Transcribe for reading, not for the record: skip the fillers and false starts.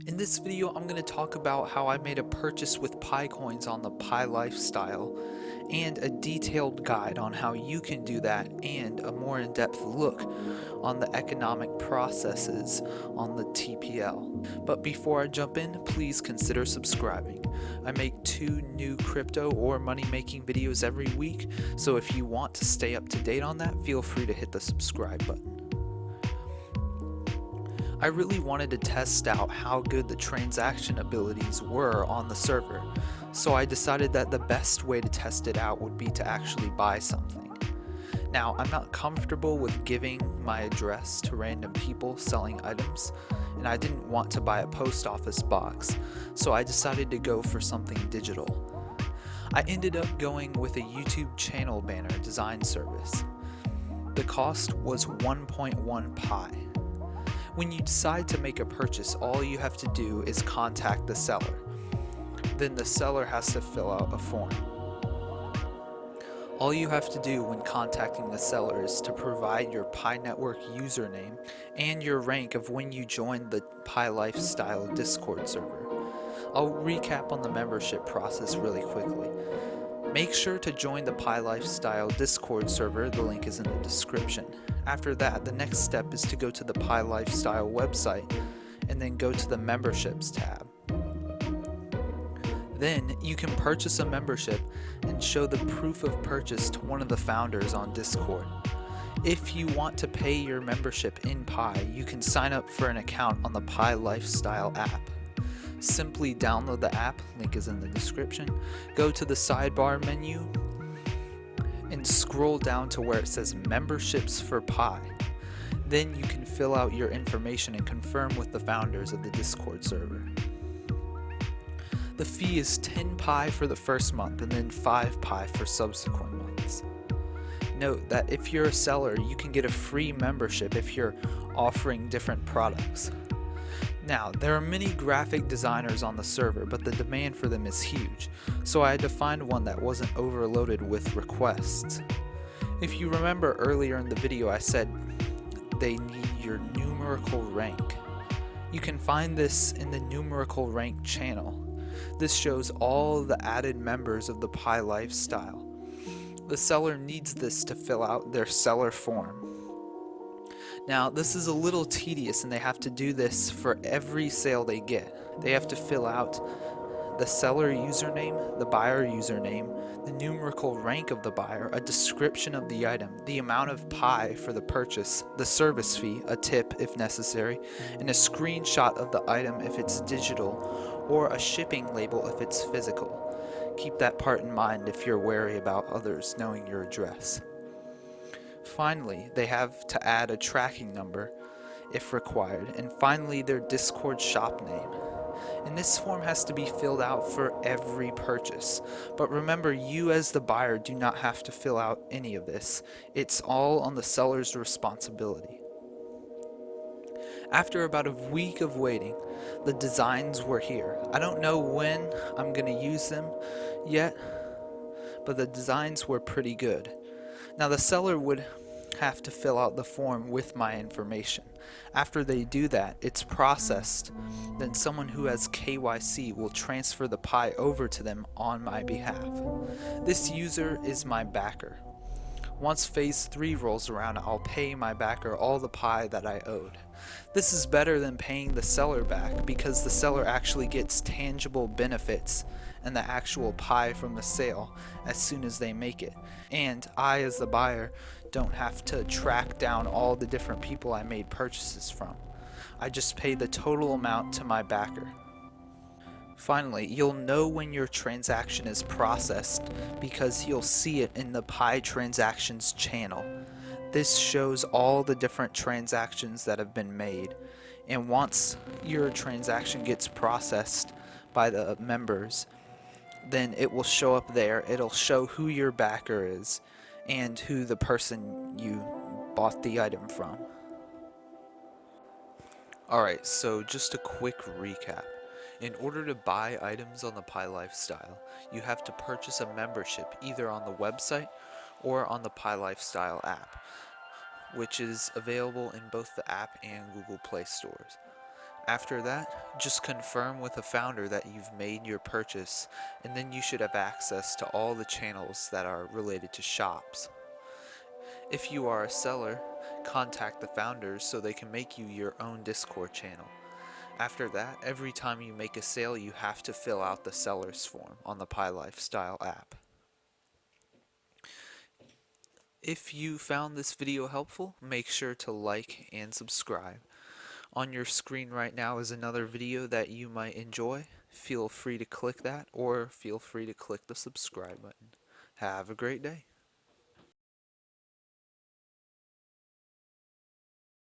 In this video, I'm going to talk about how I made a purchase with Pi coins on the Pi Lifestyle and a detailed guide on how you can do that and a more in-depth look on the economic processes on the TPL. But before I jump in, please consider subscribing. I make 2 new crypto or money-making videos every week, so if you want to stay up to date on that, feel free to hit the subscribe button. I really wanted to test out how good the transaction abilities were on the server, so I decided that the best way to test it out would be to actually buy something. Now, I'm not comfortable with giving my address to random people selling items, and I didn't want to buy a post office box, so I decided to go for something digital. I ended up going with a YouTube channel banner design service. The cost was 1.1 Pi. When you decide to make a purchase, all you have to do is contact the seller. Then the seller has to fill out a form. All you have to do when contacting the seller is to provide your Pi Network username and your rank of when you joined the Pi Lifestyle Discord server. I'll recap on the membership process really quickly. Make sure to join the Pi Lifestyle Discord server, the link is in the description. After that, the next step is to go to the Pi Lifestyle website and then go to the Memberships tab. Then you can purchase a membership and show the proof of purchase to one of the founders on Discord. If you want to pay your membership in Pi, you can sign up for an account on the Pi Lifestyle app. Simply download the app, link is in the description, go to the sidebar menu and scroll down to where it says Memberships for Pi. Then you can fill out your information and confirm with the founders of the Discord server. The fee is 10 Pi for the first month and then 5 Pi for subsequent months. Note that if you're a seller, you can get a free membership if you're offering different products. Now, there are many graphic designers on the server, but the demand for them is huge, so I had to find one that wasn't overloaded with requests. If you remember earlier in the video, I said they need your numerical rank. You can find this in the numerical rank channel. This shows all the added members of the Pi Lifestyle. The seller needs this to fill out their seller form. Now, this is a little tedious and they have to do this for every sale they get. They have to fill out the seller username, the buyer username, the numerical rank of the buyer, a description of the item, the amount of Pi for the purchase, the service fee, a tip if necessary, and a screenshot of the item if it's digital, or a shipping label if it's physical. Keep that part in mind if you're wary about others knowing your address. Finally, they have to add a tracking number if required, and finally their Discord shop name. And this form has to be filled out for every purchase. But remember, you as the buyer do not have to fill out any of this. It's all on the seller's responsibility. After about a week of waiting, the designs were here. I don't know when I'm going to use them yet, but the designs were pretty good. Now the seller would have to fill out the form with my information. After they do that, it's processed. Then someone who has KYC will transfer the Pi over to them on my behalf. This user is my backer. Once phase 3 rolls around, I'll pay my backer all the Pi that I owed. This is better than paying the seller back because the seller actually gets tangible benefits and the actual Pi from the sale as soon as they make it. And I, as the buyer, don't have to track down all the different people I made purchases from. I just pay the total amount to my backer. Finally, you'll know when your transaction is processed because you'll see it in the Pi Transactions channel. This shows all the different transactions that have been made, and once your transaction gets processed by the members, then it will show up there. It'll show who your backer is and who the person you bought the item from. Alright, so just a quick recap. In order to buy items on the Pi Lifestyle, you have to purchase a membership either on the website or on the Pi Lifestyle app, which is available in both the app and Google Play stores. After that, just confirm with a founder that you've made your purchase, and then you should have access to all the channels that are related to shops. If you are a seller, contact the founders so they can make you your own Discord channel. After that, every time you make a sale, you have to fill out the seller's form on the Pi Lifestyle app. If you found this video helpful, make sure to like and subscribe. On your screen right now is another video that you might enjoy. Feel free to click that, or feel free to click the subscribe button. Have a great day.